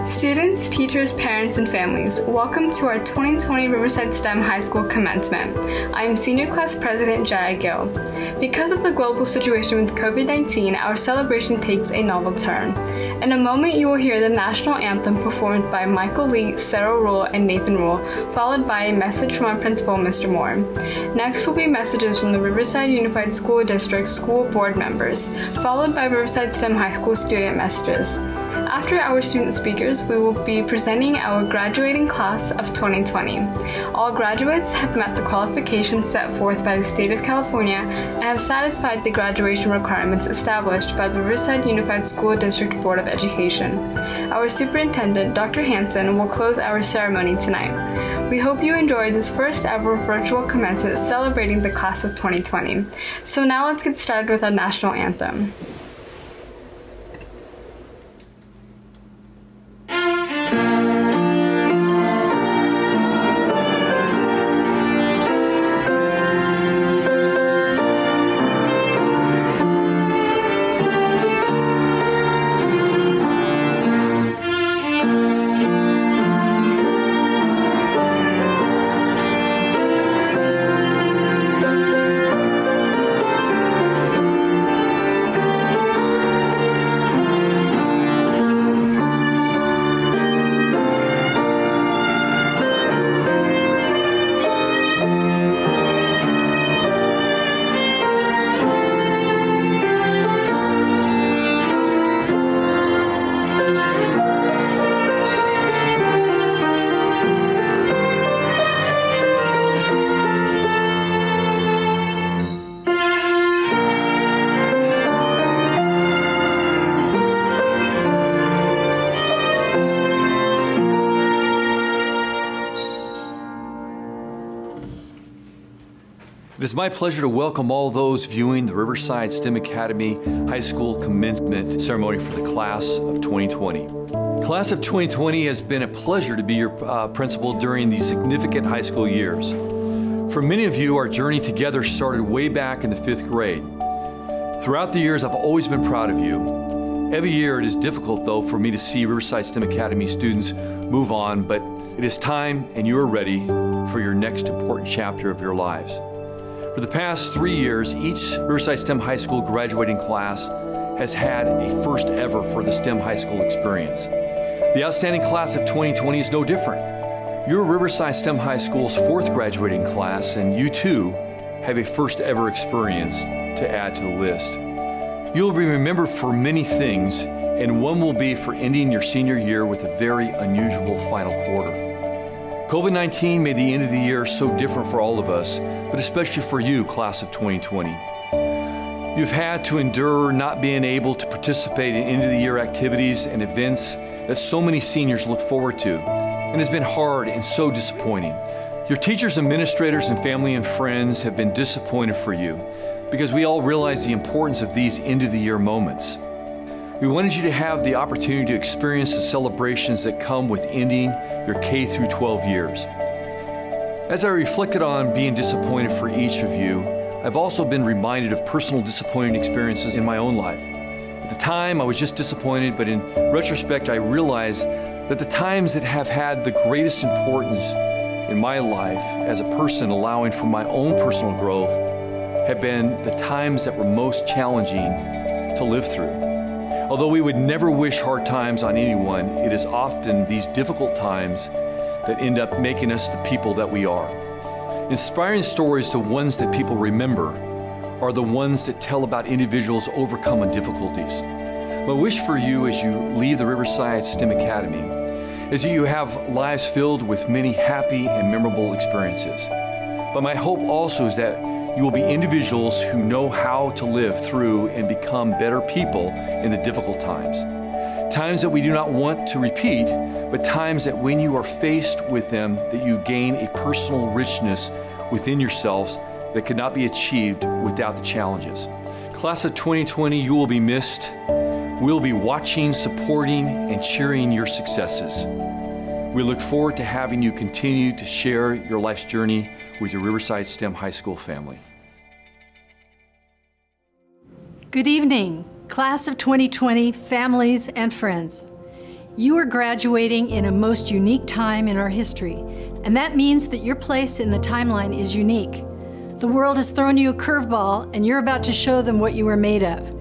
Students, teachers, parents, and families, welcome to our 2020 Riverside STEM High School commencement. I am Senior Class President Jaya Gill. Because of the global situation with COVID-19, our celebration takes a novel turn. In a moment, you will hear the national anthem performed by Michael Lee, Sarah Rule, and Nathan Rule, followed by a message from our principal, Mr. Moore. Next will be messages from the Riverside Unified School District school board members, followed by Riverside STEM High School student messages. After our student speakers, we will be presenting our graduating class of 2020. All graduates have met the qualifications set forth by the state of California and have satisfied the graduation requirements established by the Riverside Unified School District Board of Education. Our superintendent, Dr. Hanson, will close our ceremony tonight. We hope you enjoyed this first ever virtual commencement celebrating the class of 2020. So now let's get started with our national anthem. It is my pleasure to welcome all those viewing the Riverside STEM Academy High School commencement ceremony for the class of 2020. Class of 2020 has been a pleasure to be your principal during these significant high school years. For many of you, our journey together started way back in the 5th grade. Throughout the years, I've always been proud of you. Every year it is difficult, though, for me to see Riverside STEM Academy students move on, but it is time and you are ready for your next important chapter of your lives. For the past 3 years, each Riverside STEM High School graduating class has had a first ever for the STEM high school experience. The outstanding class of 2020 is no different. You're Riverside STEM High School's 4th graduating class, and you too have a first ever experience to add to the list. You'll be remembered for many things, and one will be for ending your senior year with a very unusual final quarter. COVID-19 made the end of the year so different for all of us, but especially for you, class of 2020. You've had to endure not being able to participate in end-of-the-year activities and events that so many seniors look forward to, and it's been hard and so disappointing. Your teachers, administrators, and family and friends have been disappointed for you because we all realize the importance of these end-of-the-year moments. We wanted you to have the opportunity to experience the celebrations that come with ending your K through 12 years. As I reflected on being disappointed for each of you, I've also been reminded of personal disappointing experiences in my own life. At the time, I was just disappointed, but in retrospect, I realized that the times that have had the greatest importance in my life as a person, allowing for my own personal growth, have been the times that were most challenging to live through. Although we would never wish hard times on anyone, it is often these difficult times that end up making us the people that we are. Inspiring stories, the ones that people remember, are the ones that tell about individuals overcoming difficulties. My wish for you as you leave the Riverside STEM Academy is that you have lives filled with many happy and memorable experiences. But my hope also is that you will be individuals who know how to live through and become better people in the difficult times. Times that we do not want to repeat, but times that when you are faced with them, that you gain a personal richness within yourselves that could not be achieved without the challenges. Class of 2020, you will be missed. We'll be watching, supporting, and cheering your successes. We look forward to having you continue to share your life's journey with your Riverside STEM High School family. Good evening, class of 2020, families and friends. You are graduating in a most unique time in our history, and that means that your place in the timeline is unique. The world has thrown you a curveball, and you're about to show them what you are made of.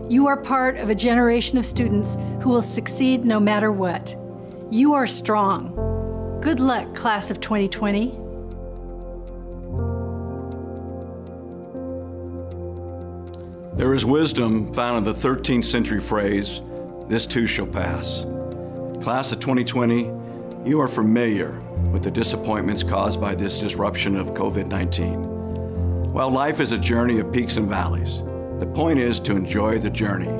You are part of a generation of students who will succeed no matter what. You are strong. Good luck, class of 2020. There is wisdom found in the 13th century phrase, "This too shall pass." Class of 2020, you are familiar with the disappointments caused by this disruption of COVID-19. While life is a journey of peaks and valleys, the point is to enjoy the journey,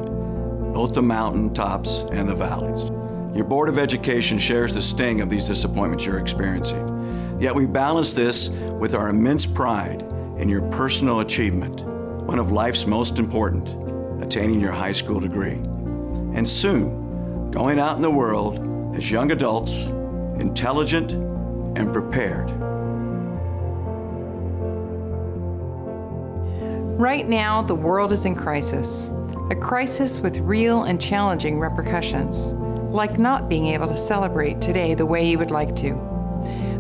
both the mountain tops and the valleys. Your Board of Education shares the sting of these disappointments you're experiencing. Yet we balance this with our immense pride in your personal achievement, one of life's most important, attaining your high school degree. And soon, going out in the world as young adults, intelligent and prepared. Right now, the world is in crisis. A crisis with real and challenging repercussions, like not being able to celebrate today the way you would like to.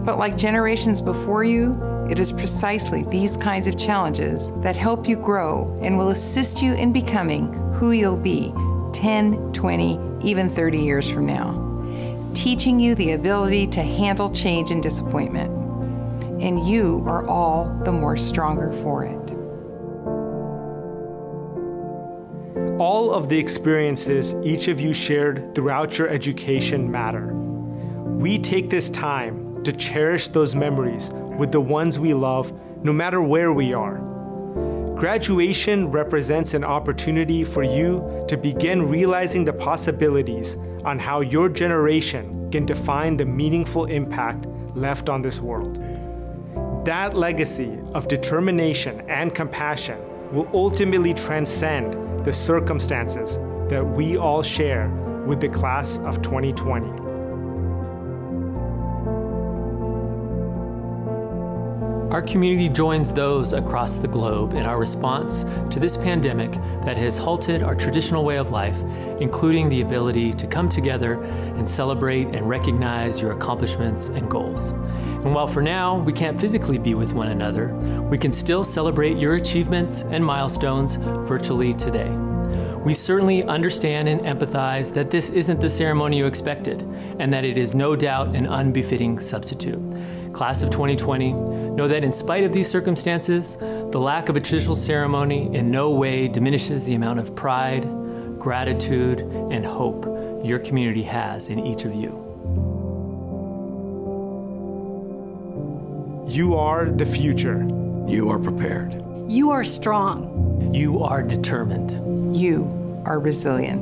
But like generations before you, it is precisely these kinds of challenges that help you grow and will assist you in becoming who you'll be 10, 20, even 30 years from now, teaching you the ability to handle change and disappointment. And you are all the more stronger for it. All of the experiences each of you shared throughout your education matter. We take this time to cherish those memories with the ones we love, no matter where we are. Graduation represents an opportunity for you to begin realizing the possibilities on how your generation can define the meaningful impact left on this world. That legacy of determination and compassion will ultimately transcend the circumstances that we all share with the class of 2020. Our community joins those across the globe in our response to this pandemic that has halted our traditional way of life, including the ability to come together and celebrate and recognize your accomplishments and goals. And while for now we can't physically be with one another, we can still celebrate your achievements and milestones virtually today. We certainly understand and empathize that this isn't the ceremony you expected, and that it is no doubt an unbefitting substitute. Class of 2020, know that in spite of these circumstances, the lack of a traditional ceremony in no way diminishes the amount of pride, gratitude, and hope your community has in each of you. You are the future. You are prepared. You are strong. You are determined. You are resilient.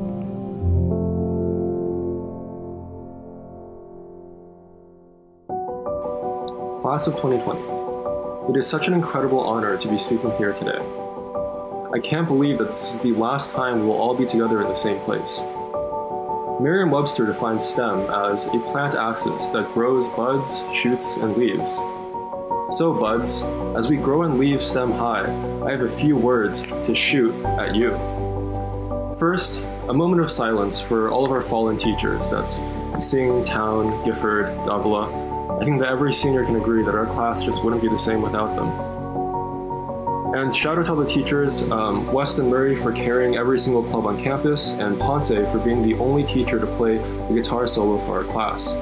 Class of 2020. It is such an incredible honor to be speaking here today. I can't believe that this is the last time we will all be together in the same place. Merriam-Webster defines STEM as a plant axis that grows buds, shoots, and leaves. So buds, as we grow and leaves STEM high, I have a few words to shoot at you. First, a moment of silence for all of our fallen teachers. That's Singh, Town, Gifford, Davila. I think that every senior can agree that our class just wouldn't be the same without them. And shout out to all the teachers, West and Murray for carrying every single club on campus, and Ponce for being the only teacher to play the guitar solo for our class.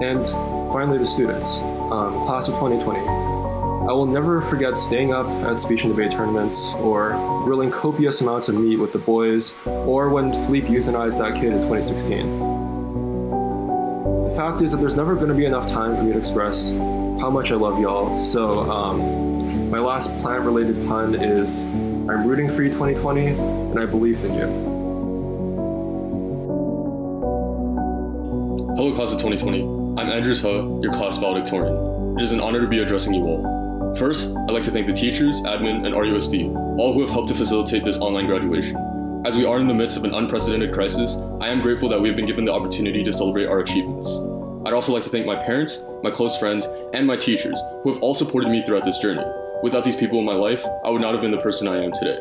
And finally the students, class of 2020. I will never forget staying up at speech and debate tournaments, or grilling copious amounts of meat with the boys, or when Philippe euthanized that kid in 2016. The fact is that there's never going to be enough time for me to express how much I love y'all. So my last plant-related pun is, I'm rooting for you 2020, and I believe in you. Hello class of 2020, I'm Andrews He, your class valedictorian. It is an honor to be addressing you all. First, I'd like to thank the teachers, admin, and RUSD, all who have helped to facilitate this online graduation. As we are in the midst of an unprecedented crisis, I am grateful that we have been given the opportunity to celebrate our achievements. I'd also like to thank my parents, my close friends, and my teachers, who have all supported me throughout this journey. Without these people in my life, I would not have been the person I am today.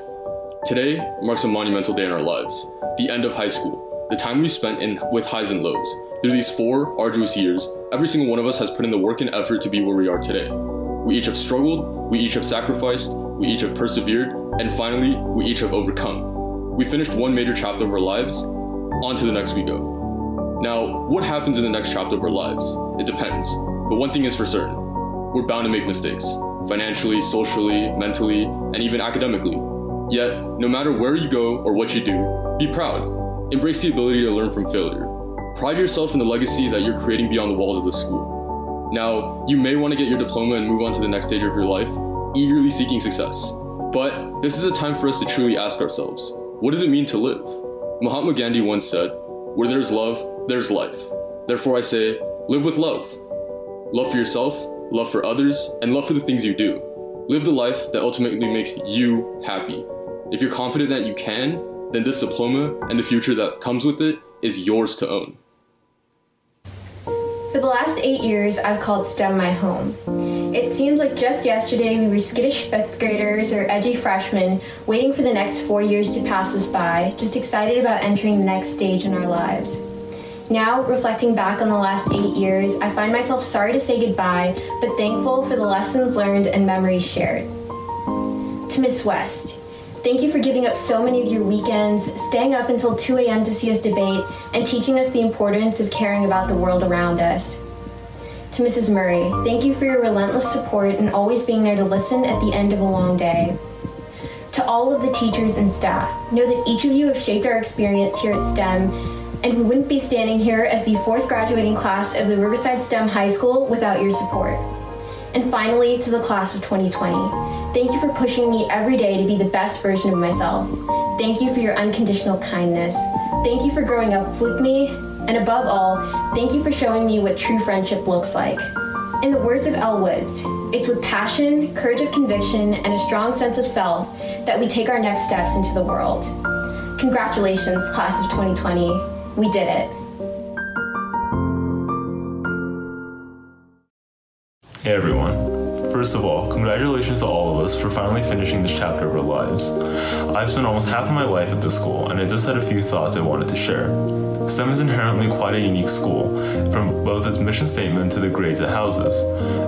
Today marks a monumental day in our lives, the end of high school. the time we spent with highs and lows. Through these 4 arduous years, every single one of us has put in the work and effort to be where we are today. We each have struggled, we each have sacrificed, we each have persevered, and finally, we each have overcome. We finished one major chapter of our lives, on to the next we go. Now, what happens in the next chapter of our lives? It depends, but one thing is for certain. We're bound to make mistakes, financially, socially, mentally, and even academically. Yet, no matter where you go or what you do, be proud. Embrace the ability to learn from failure. Pride yourself in the legacy that you're creating beyond the walls of the school. Now, you may want to get your diploma and move on to the next stage of your life, eagerly seeking success. But this is a time for us to truly ask ourselves, what does it mean to live? Mahatma Gandhi once said, where there's love, there's life. Therefore I say, live with love. Love for yourself, love for others, and love for the things you do. Live the life that ultimately makes you happy. If you're confident that you can, then this diploma and the future that comes with it is yours to own. For the last 8 years, I've called STEM my home. It seems like just yesterday we were skittish 5th graders or edgy freshmen waiting for the next 4 years to pass us by, just excited about entering the next stage in our lives. Now, reflecting back on the last 8 years, I find myself sorry to say goodbye, but thankful for the lessons learned and memories shared. To Miss West, thank you for giving up so many of your weekends, staying up until 2 a.m. to see us debate, and teaching us the importance of caring about the world around us. To Mrs. Murray, thank you for your relentless support and always being there to listen at the end of a long day. To all of the teachers and staff, know that each of you have shaped our experience here at STEM, and we wouldn't be standing here as the 4th graduating class of the Riverside STEM High School without your support. And finally, to the class of 2020, thank you for pushing me every day to be the best version of myself. Thank you for your unconditional kindness. Thank you for growing up with me, and above all, thank you for showing me what true friendship looks like. In the words of Elle Woods, it's with passion, courage of conviction, and a strong sense of self that we take our next steps into the world. Congratulations, class of 2020. We did it. Hey everyone. First of all, congratulations to all of us for finally finishing this chapter of our lives. I've spent almost half of my life at this school, and I just had a few thoughts I wanted to share. STEM is inherently quite a unique school, from both its mission statement to the grades it houses,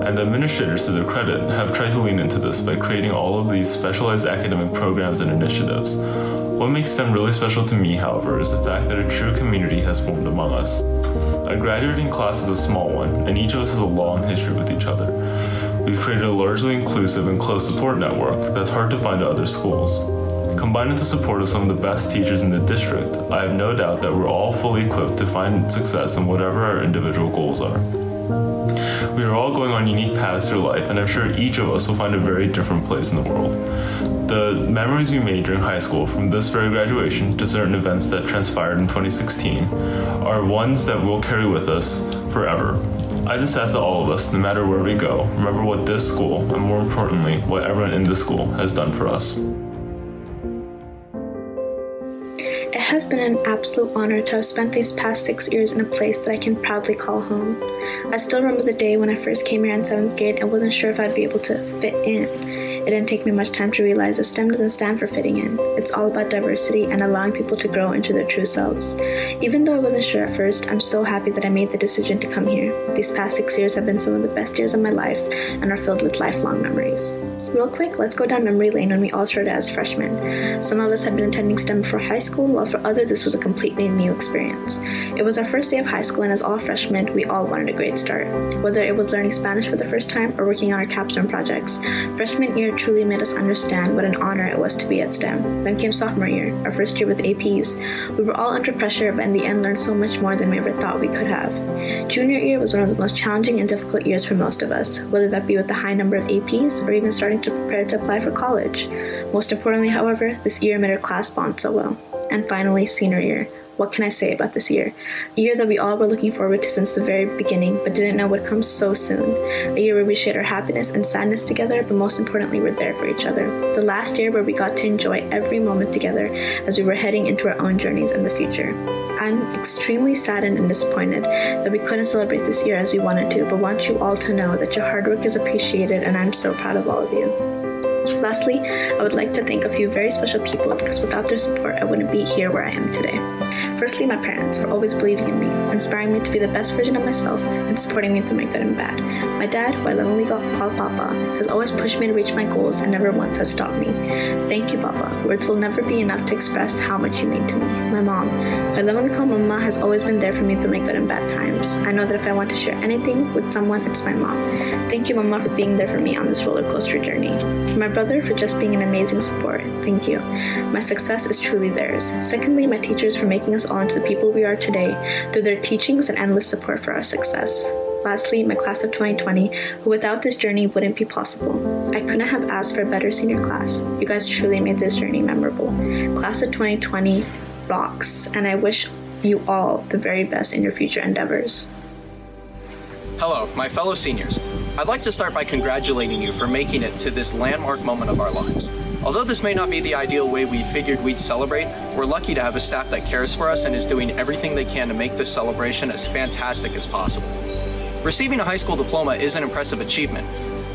and the administrators, to their credit, have tried to lean into this by creating all of these specialized academic programs and initiatives. What makes STEM really special to me, however, is the fact that a true community has formed among us. Our graduating class is a small one, and each of us has a long history with each other. We've created a largely inclusive and close support network that's hard to find at other schools. Combined with the support of some of the best teachers in the district, I have no doubt that we're all fully equipped to find success in whatever our individual goals are. We are all going on unique paths through life, and I'm sure each of us will find a very different place in the world. The memories we made during high school, from this very graduation to certain events that transpired in 2016, are ones that we'll carry with us forever. I just ask that all of us, no matter where we go, remember what this school, and more importantly, what everyone in this school has done for us. It has been an absolute honor to have spent these past 6 years in a place that I can proudly call home. I still remember the day when I first came here in 7th grade and wasn't sure if I'd be able to fit in. It didn't take me much time to realize that STEM doesn't stand for fitting in. It's all about diversity and allowing people to grow into their true selves. Even though I wasn't sure at first, I'm so happy that I made the decision to come here. These past 6 years have been some of the best years of my life and are filled with lifelong memories. Real quick, let's go down memory lane when we all started as freshmen. Some of us had been attending STEM before high school, while for others this was a completely new experience. It was our first day of high school, and as all freshmen, we all wanted a great start. Whether it was learning Spanish for the first time or working on our capstone projects, freshman year truly made us understand what an honor it was to be at STEM. Then came sophomore year, our first year with APs. We were all under pressure, but in the end learned so much more than we ever thought we could have. Junior year was one of the most challenging and difficult years for most of us, whether that be with the high number of APs or even starting to prepare to apply for college. Most importantly, however, this year made our class bond so well. And finally, senior year. What can I say about this year? A year that we all were looking forward to since the very beginning, but didn't know would come so soon. A year where we shared our happiness and sadness together, but most importantly, we're there for each other. The last year where we got to enjoy every moment together as we were heading into our own journeys in the future. I'm extremely saddened and disappointed that we couldn't celebrate this year as we wanted to, but want you all to know that your hard work is appreciated, and I'm so proud of all of you. Lastly, I would like to thank a few very special people, because without their support, I wouldn't be here where I am today. Firstly, my parents for always believing in me, inspiring me to be the best version of myself, and supporting me through my good and bad. My dad, who I lovingly call Papa, has always pushed me to reach my goals and never once has stopped me. Thank you, Papa. Words will never be enough to express how much you mean to me. My mom, who I lovingly call Mama, has always been there for me through my good and bad times. I know that if I want to share anything with someone, it's my mom. Thank you, Mama, for being there for me on this roller coaster journey. For my brother, for just being an amazing support. Thank you. My success is truly theirs. Secondly, my teachers for making us all into the people we are today through their teachings and endless support for our success. Lastly, my class of 2020, who without this journey wouldn't be possible. I couldn't have asked for a better senior class. You guys truly made this journey memorable. Class of 2020 rocks, and I wish you all the very best in your future endeavors. Hello, my fellow seniors. I'd like to start by congratulating you for making it to this landmark moment of our lives. Although this may not be the ideal way we figured we'd celebrate, we're lucky to have a staff that cares for us and is doing everything they can to make this celebration as fantastic as possible. Receiving a high school diploma is an impressive achievement,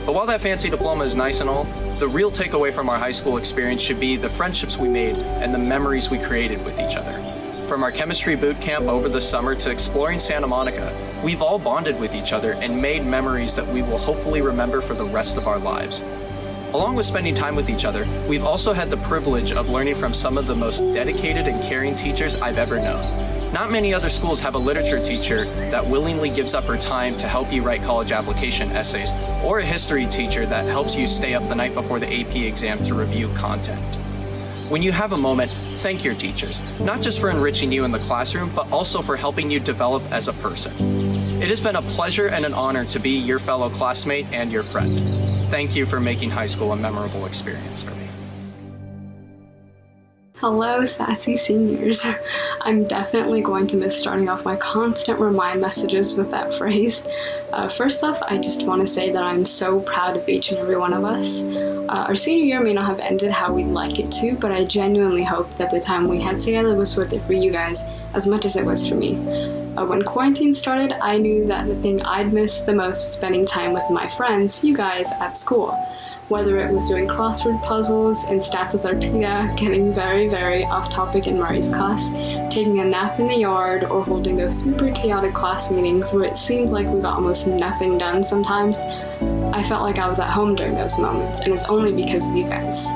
but while that fancy diploma is nice and all, the real takeaway from our high school experience should be the friendships we made and the memories we created with each other. From our chemistry boot camp over the summer to exploring Santa Monica, we've all bonded with each other and made memories that we will hopefully remember for the rest of our lives. Along with spending time with each other, we've also had the privilege of learning from some of the most dedicated and caring teachers I've ever known. Not many other schools have a literature teacher that willingly gives up her time to help you write college application essays, or a history teacher that helps you stay up the night before the AP exam to review content. When you have a moment, thank your teachers, not just for enriching you in the classroom, but also for helping you develop as a person. It has been a pleasure and an honor to be your fellow classmate and your friend. Thank you for making high school a memorable experience for me. Hello, sassy seniors. I'm definitely going to miss starting off my constant remind messages with that phrase. First off, I just want to say that I'm so proud of each and every one of us. Our senior year may not have ended how we'd like it to, but I genuinely hope that the time we had together was worth it for you guys as much as it was for me. When quarantine started, I knew that the thing I'd miss the most was spending time with my friends, you guys, at school. Whether it was doing crossword puzzles in staff with Arpita, getting very, very off topic in Murray's class, taking a nap in the yard, or holding those super chaotic class meetings where it seemed like we got almost nothing done sometimes, I felt like I was at home during those moments, and it's only because of you guys.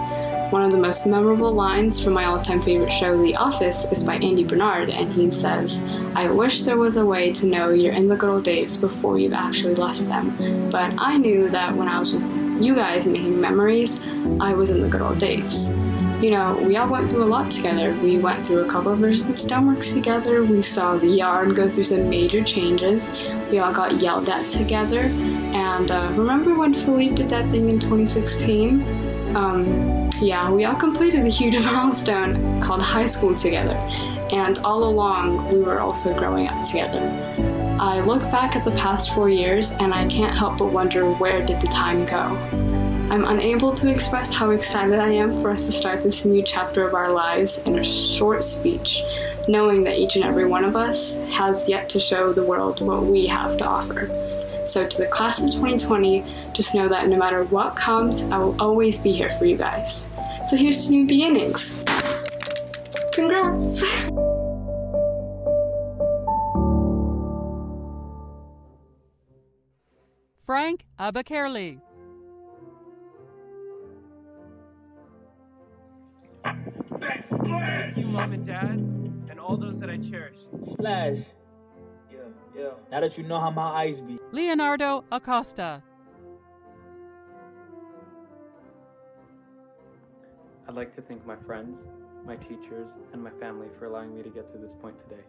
One of the most memorable lines from my all-time favorite show, The Office, is by Andy Bernard, and he says, "I wish there was a way to know you're in the good old days before you've actually left them. But I knew that when I was with you guys making memories, I was in the good old days." You know, we all went through a lot together. We went through a couple of versions of STEMworks together. We saw the yard go through some major changes. We all got yelled at together. And remember when Philippe did that thing in 2016? Yeah, we all completed a huge milestone called high school together, and all along we were also growing up together. I look back at the past 4 years and I can't help but wonder, where did the time go? I'm unable to express how excited I am for us to start this new chapter of our lives in a short speech, knowing that each and every one of us has yet to show the world what we have to offer. So to the class of 2020, just know that no matter what comes, I will always be here for you guys. So here's to new beginnings. Congrats! Frank Abakerley. Thank you, Mom and Dad, and all those that I cherish. Splash. Yeah. Now that you know how my eyes be. Leonardo Acosta. I'd like to thank my friends, my teachers, and my family for allowing me to get to this point today.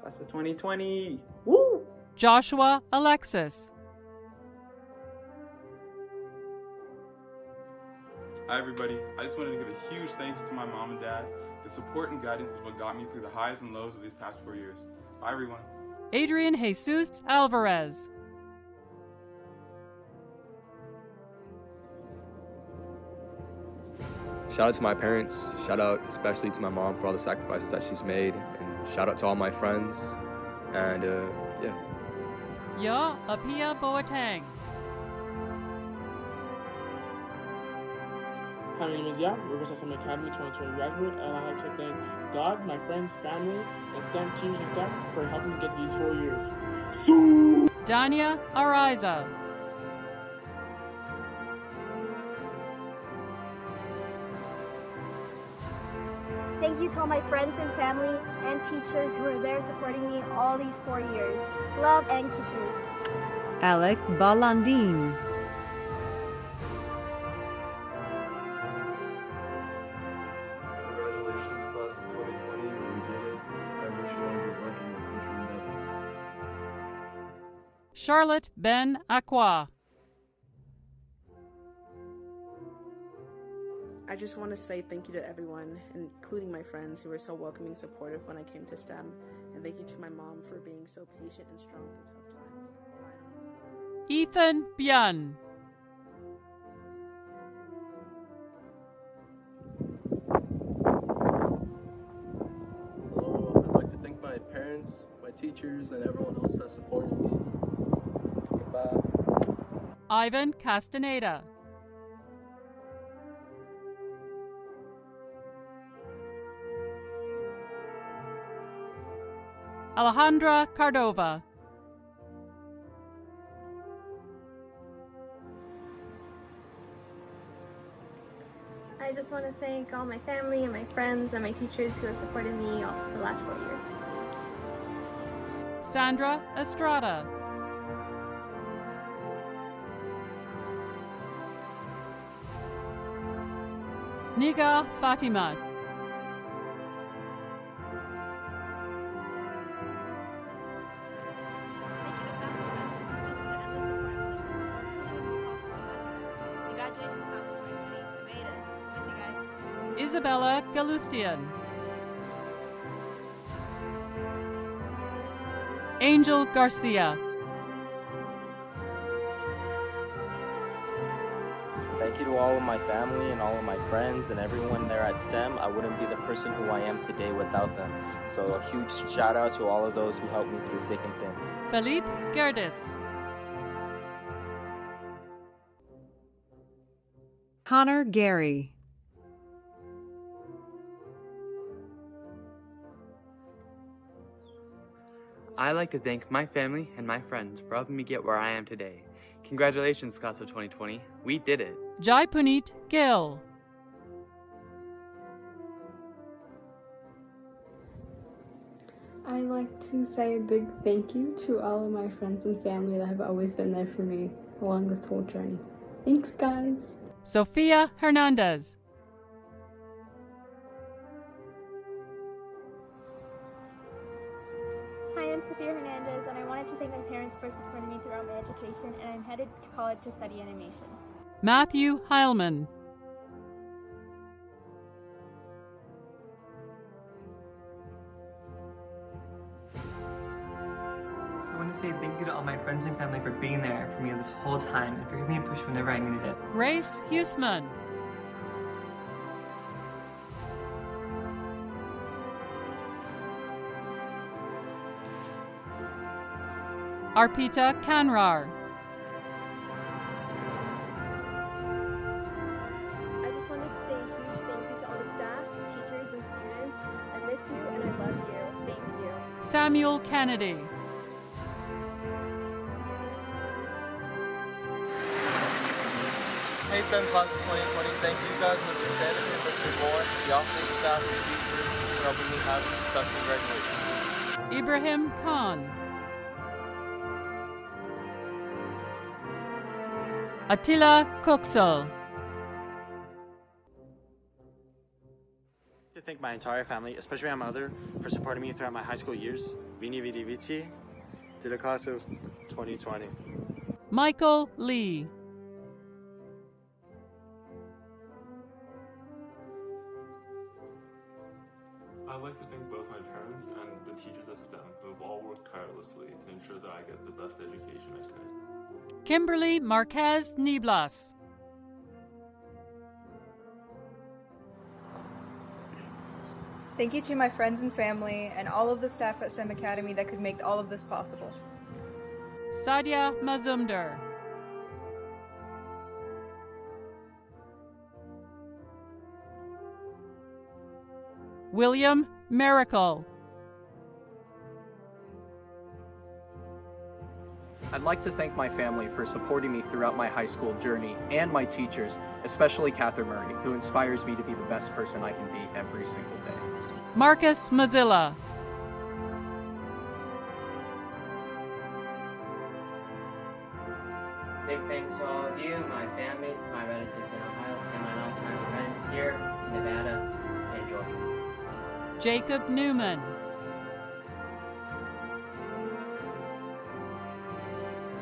Class of 2020! Woo! Joshua Alexis. Hi everybody, I just wanted to give a huge thanks to my mom and dad. The support and guidance is what got me through the highs and lows of these past 4 years. Bye everyone. Adrian Jesus Alvarez. Shout out to my parents, shout out especially to my mom for all the sacrifices that she's made, and shout out to all my friends, and yeah. Ya Apia Boateng. Hi, my name is Yap, Riverside STEM Academy 2020 graduate, and I'd like to thank God, my friends, family, and STEM teachers and staff for helping me get these 4 years. Dania Ariza. Thank you to all my friends and family and teachers who are there supporting me all these 4 years. Love and kisses. Alec Balandine. Congratulations, class of 2020. We did it. I wish you all good luck in your future endeavors. Charlotte Ben Aqua. I just want to say thank you to everyone, including my friends who were so welcoming and supportive when I came to STEM. And thank you to my mom for being so patient and strong through tough times. Ethan Bian. Hello, I'd like to thank my parents, my teachers, and everyone else that supported me. Goodbye. Ivan Castaneda. Alejandra Cardova. I just want to thank all my family and my friends and my teachers who have supported me all the last 4 years. Sandra Estrada. Niga Fatima. Isabella Galustian. Angel Garcia. Thank you to all of my family and all of my friends and everyone there at STEM. I wouldn't be the person who I am today without them. So a huge shout out to all of those who helped me through thick and thin. Philippe Gerdes. Connor Gary. I'd like to thank my family and my friends for helping me get where I am today. Congratulations, class of 2020. We did it. Jai Puneet Gill. I'd like to say a big thank you to all of my friends and family that have always been there for me along this whole journey. Thanks, guys. Sofia Hernandez. Hi, I'm Sophia Hernandez, and I wanted to thank my parents for supporting me throughout my education, and I'm headed to college to study animation. Matthew Heilman. I want to say thank you to all my friends and family for being there for me this whole time and for giving me a push whenever I needed it. Grace Huseman. Arpita Kanrar. I just wanted to say a huge thank you to all the staff, teachers, and students. I miss you and I love you. Thank you. Samuel Kennedy. Hey STEM class of 2020, thank you guys, Mr. Sanderson, Mr. Moore, the office staff, and teachers for helping me have a successful graduation. Ibrahim Khan. Attila Koksal. To thank my entire family, especially my mother, for supporting me throughout my high school years. Vini Vidi Vici, to the class of 2020. Michael Lee. I'd like to thank both my parents and the teachers at STEM who have all worked tirelessly to ensure that I get the best education I can. Kimberly Marquez Niblas. Thank you to my friends and family and all of the staff at STEM Academy that could make all of this possible. Sadia Mazumder. William Miracle. I'd like to thank my family for supporting me throughout my high school journey and my teachers, especially Catherine Murray, who inspires me to be the best person I can be every single day. Marcus Mazzilla. Big thanks to all of you, my family, my relatives in Ohio, and my longtime friends here in Nevada and Georgia. Jacob Newman.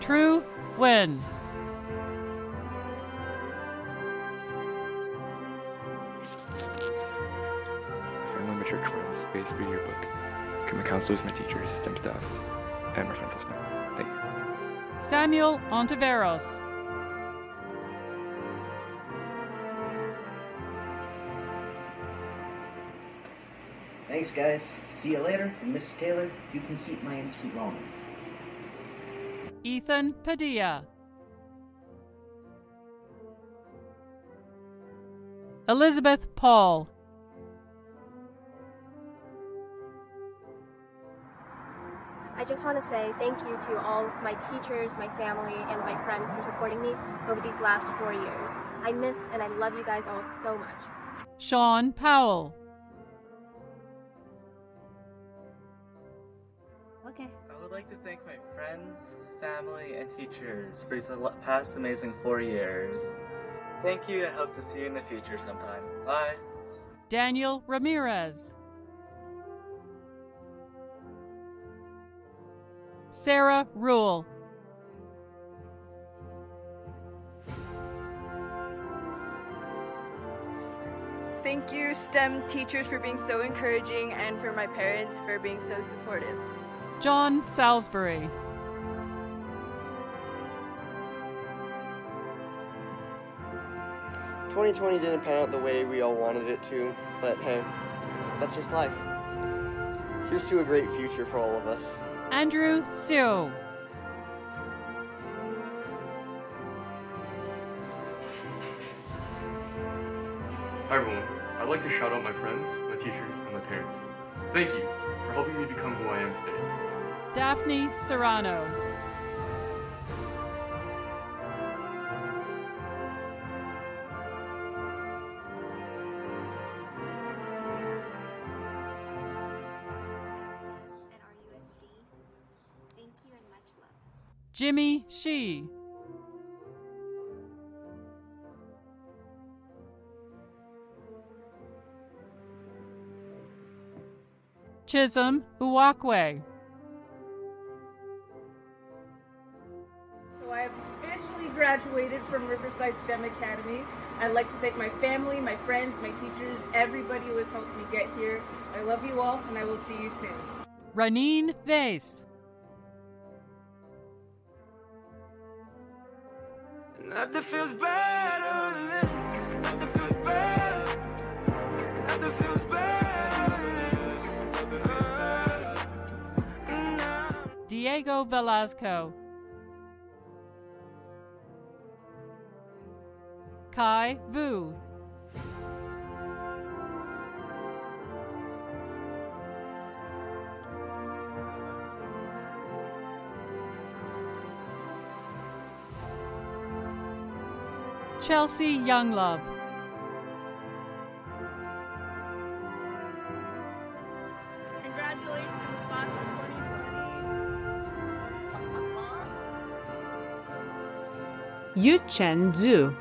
True Win. Family, my church friends, Base Read Yearbook, to my counselors, my teachers, STEM staff, and my friends listening. Thank you. Samuel Ontiveros. Thanks, guys. See you later. And Miss Taylor, you can keep my instant loan. Ethan Padilla. Elizabeth Paul. I just want to say thank you to all my teachers, my family, and my friends for supporting me over these last 4 years. I miss and I love you guys all so much. Sean Powell. Okay. I would like to thank my friends, family, and teachers for these past amazing 4 years. Thank you, and hope to see you in the future sometime. Bye. Daniel Ramirez. Sarah Rule. Thank you, STEM teachers, for being so encouraging and for my parents for being so supportive. John Salisbury. "2020 didn't pan out the way we all wanted it to, but hey, that's just life. Here's to a great future for all of us." Andrew Stew. Hi everyone, I'd like to shout out my friends, my teachers, and my parents. Thank you for helping me become who I am today. Daphne Serrano. Jimmy Shee. Chisholm Uwakwe. So I have officially graduated from Riverside STEM Academy. I'd like to thank my family, my friends, my teachers, everybody who has helped me get here. I love you all, and I will see you soon. Raneen Vase. Nothing feels better than this. Nothing feels better. Nothing feels better than this. Diego Velasco. Kai Vu. Chelsea Younglove. Congratulations, class of 2020. Yu Chen Zhu.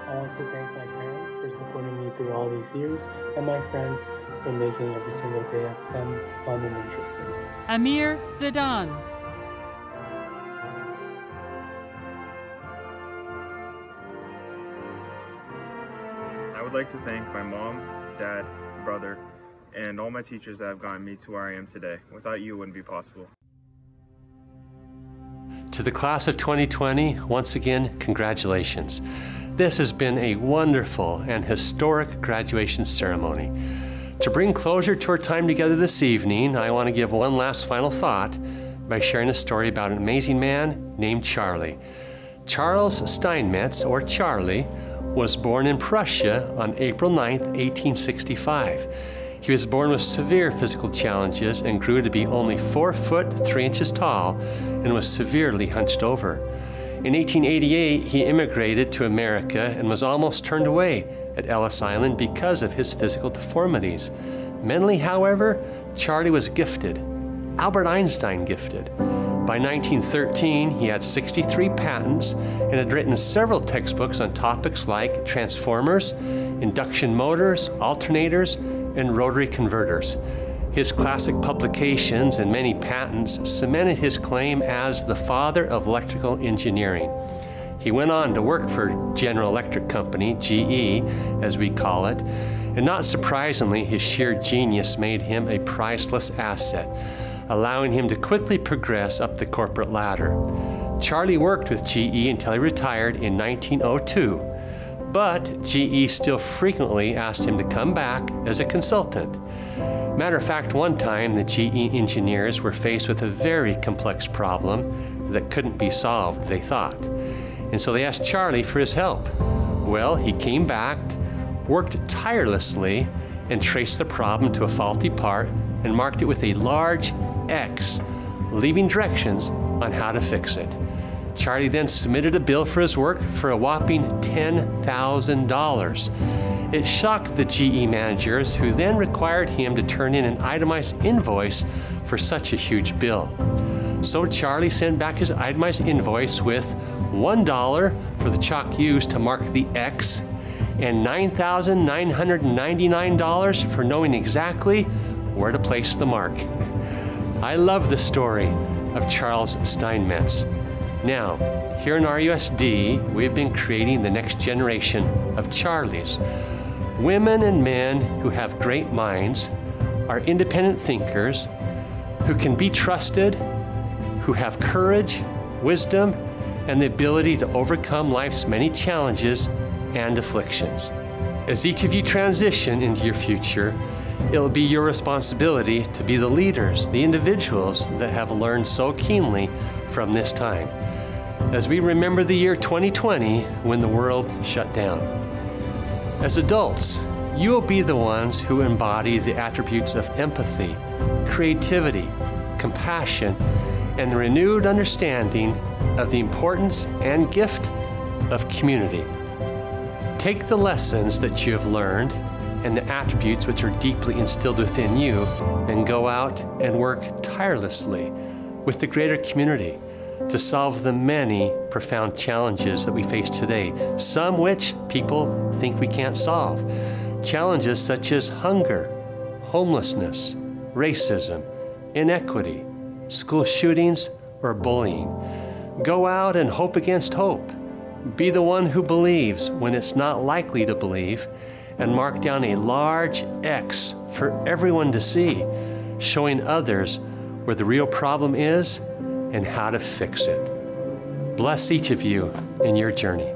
I want to thank my parents for supporting me through all these years, and my friends for making every single day at STEM fun and interesting. Amir Zidane. I would like to thank my mom, dad, brother, and all my teachers that have gotten me to where I am today. Without you, it wouldn't be possible. To the class of 2020, once again, congratulations. This has been a wonderful and historic graduation ceremony. To bring closure to our time together this evening, I want to give one last final thought by sharing a story about an amazing man named Charlie. Charles Steinmetz, or Charlie, was born in Prussia on April 9, 1865. He was born with severe physical challenges and grew to be only 4 foot 3 inches tall and was severely hunched over. In 1888, he immigrated to America and was almost turned away at Ellis Island because of his physical deformities. Mentally, however, Charlie was gifted, Albert Einstein gifted. By 1913, he had 63 patents and had written several textbooks on topics like transformers, induction motors, alternators, and rotary converters. His classic publications and many patents cemented his claim as the father of electrical engineering. He went on to work for General Electric Company, GE, as we call it, and not surprisingly, his sheer genius made him a priceless asset, allowing him to quickly progress up the corporate ladder. Charlie worked with GE until he retired in 1902, but GE still frequently asked him to come back as a consultant. Matter of fact, one time the GE engineers were faced with a very complex problem that couldn't be solved, they thought. And so they asked Charlie for his help. Well, he came back, worked tirelessly, and traced the problem to a faulty part and marked it with a large X, leaving directions on how to fix it. Charlie then submitted a bill for his work for a whopping $10,000. It shocked the GE managers, who then required him to turn in an itemized invoice for such a huge bill. So Charlie sent back his itemized invoice with $1 for the chalk used to mark the X and $9,999 for knowing exactly where to place the mark. I love the story of Charles Steinmetz. Now, here in RUSD, we've been creating the next generation of Charlies. Women and men who have great minds, are independent thinkers, who can be trusted, who have courage, wisdom, and the ability to overcome life's many challenges and afflictions. As each of you transition into your future, it'll be your responsibility to be the leaders, the individuals that have learned so keenly from this time. As we remember the year 2020 when the world shut down. As adults, you will be the ones who embody the attributes of empathy, creativity, compassion, and the renewed understanding of the importance and gift of community. Take the lessons that you have learned and the attributes which are deeply instilled within you and go out and work tirelessly with the greater community to solve the many profound challenges that we face today, some which people think we can't solve. Challenges such as hunger, homelessness, racism, inequity, school shootings, or bullying. Go out and hope against hope. Be the one who believes when it's not likely to believe, and mark down a large X for everyone to see, showing others where the real problem is and how to fix it. Bless each of you in your journey.